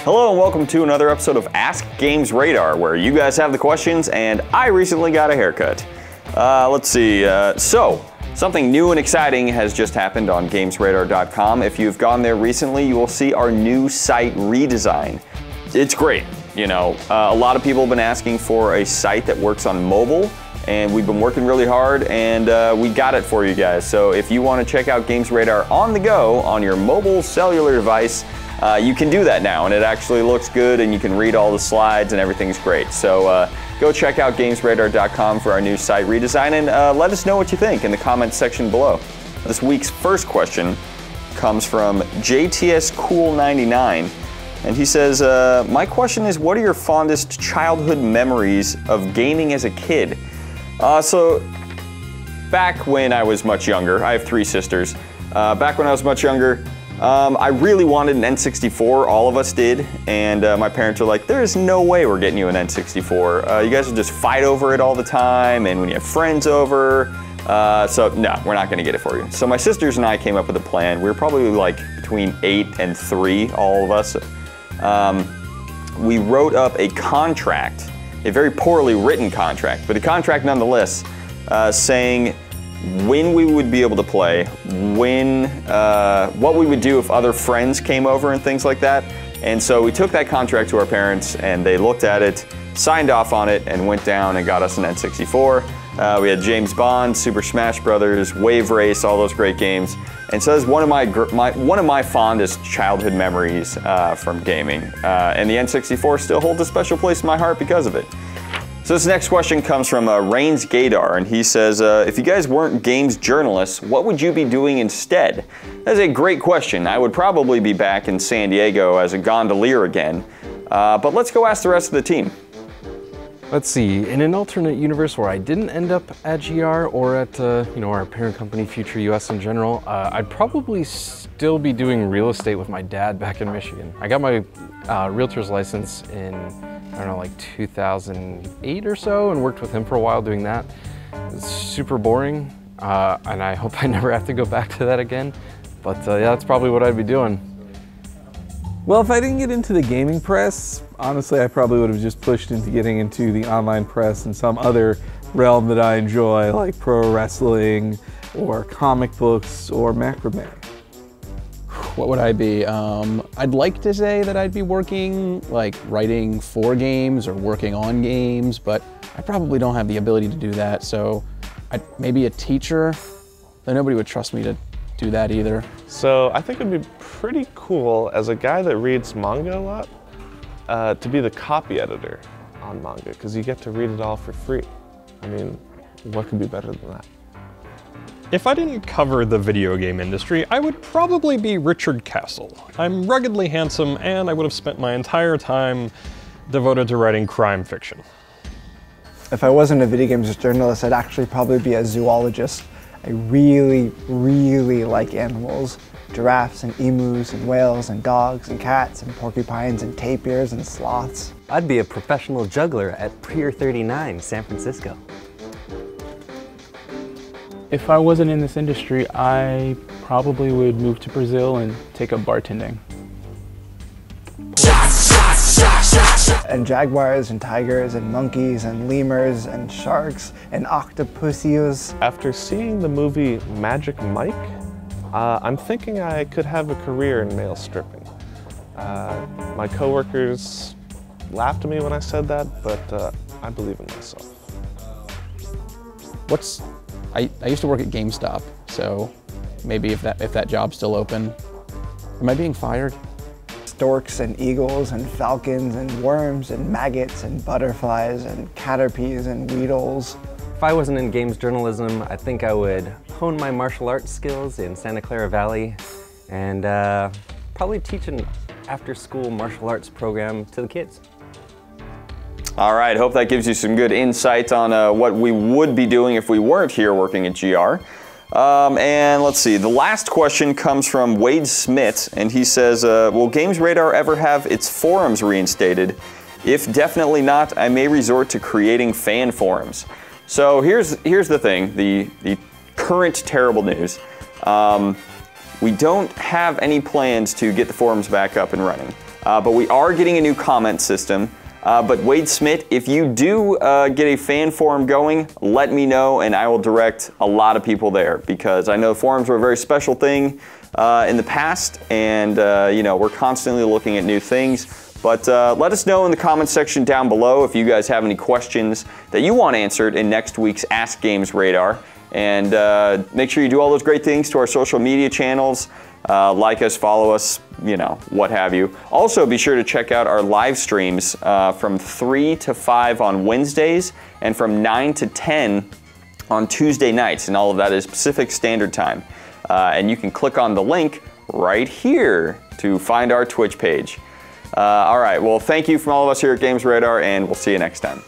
Hello and welcome to another episode of Ask GamesRadar, where you guys have the questions and I recently got a haircut. Let's see, so something new and exciting has just happened on GamesRadar.com. If you've gone there recently, you will see our new site redesign. It's great, you know. A lot of people have been asking for a site that works on mobile, and we've been working really hard, and we got it for you guys. So if you want to check out GamesRadar on the go on your mobile cellular device, you can do that now, and it actually looks good, and you can read all the slides, and everything's great. So go check out GamesRadar.com for our new site redesign, and let us know what you think in the comments section below. This week's first question comes from JTSCool99, and he says, my question is, what are your fondest childhood memories of gaming as a kid? So back when I was much younger, I have 3 sisters. Back when I was much younger, I really wanted an N64, all of us did, and my parents were like, there's no way we're getting you an N64. You guys will just fight over it all the time, and when you have friends over, so no, we're not gonna get it for you. So my sisters and I came up with a plan. We were probably like between 8 and 3, all of us. We wrote up a contract, a very poorly written contract, but a contract nonetheless, saying when we would be able to play, when, what we would do if other friends came over and things like that. And so we took that contract to our parents, and they looked at it, signed off on it, and went down and got us an N64. We had James Bond, Super Smash Brothers, Wave Race, all those great games. And so that's one of my fondest childhood memories from gaming. And the N64 still holds a special place in my heart because of it. So this next question comes from rainn'sgaydar, and he says, if you guys weren't games journalists, what would you be doing instead? That's a great question. I would probably be back in San Diego as a gondolier again, but let's go ask the rest of the team. Let's see, in an alternate universe where I didn't end up at GR or at you know, our parent company, Future US in general, I'd probably still be doing real estate with my dad back in Michigan. I got my realtor's license in, I don't know, like 2008 or so, and worked with him for a while doing that. It's super boring, and I hope I never have to go back to that again. But yeah, that's probably what I'd be doing. Well, if I didn't get into the gaming press, honestly, I probably would have just pushed into getting into the online press in some other realm that I enjoy, like pro wrestling, or comic books, or macrame. What would I be? I'd like to say that I'd be working, like writing for games or working on games, but I probably don't have the ability to do that. So maybe a teacher, though nobody would trust me to do that either. So I think it'd be pretty cool as a guy that reads manga a lot to be the copy editor on manga, because you get to read it all for free. I mean, what could be better than that? If I didn't cover the video game industry, I would probably be Richard Castle. I'm ruggedly handsome, and I would have spent my entire time devoted to writing crime fiction. If I wasn't a video games journalist, I'd actually probably be a zoologist. I really, really like animals. Giraffes and emus and whales and dogs and cats and porcupines and tapirs and sloths. I'd be a professional juggler at Pier 39, San Francisco. If I wasn't in this industry, I probably would move to Brazil and take up bartending. And jaguars and tigers and monkeys and lemurs and sharks and octopuses. After seeing the movie Magic Mike, I'm thinking I could have a career in male stripping. My coworkers laughed at me when I said that, but I believe in myself. I used to work at GameStop, so maybe if that job's still open. Am I being fired? Storks and eagles and falcons and worms and maggots and butterflies and caterpies and weedles. If I wasn't in games journalism, I think I would hone my martial arts skills in Santa Clara Valley and probably teach an after-school martial arts program to the kids. All right, hope that gives you some good insight on what we would be doing if we weren't here working at GR. And let's see, the last question comes from Wade Smit, and he says, will GamesRadar ever have its forums reinstated? If definitely not, I may resort to creating fan forums. So here's the thing, the current terrible news. We don't have any plans to get the forums back up and running. but we are getting a new comment system. But Wade Smit, if you do get a fan forum going, let me know and I will direct a lot of people there, because I know forums were a very special thing in the past, and you know, we're constantly looking at new things. But let us know in the comment section down below if you guys have any questions that you want answered in next week's Ask GamesRadar. And make sure you do all those great things to our social media channels. Like us, follow us, you know, what have you. Also, be sure to check out our live streams from 3 to 5 on Wednesdays and from 9 to 10 on Tuesday nights. And all of that is Pacific Standard Time. And you can click on the link right here to find our Twitch page. All right, well, thank you from all of us here at GamesRadar, and we'll see you next time.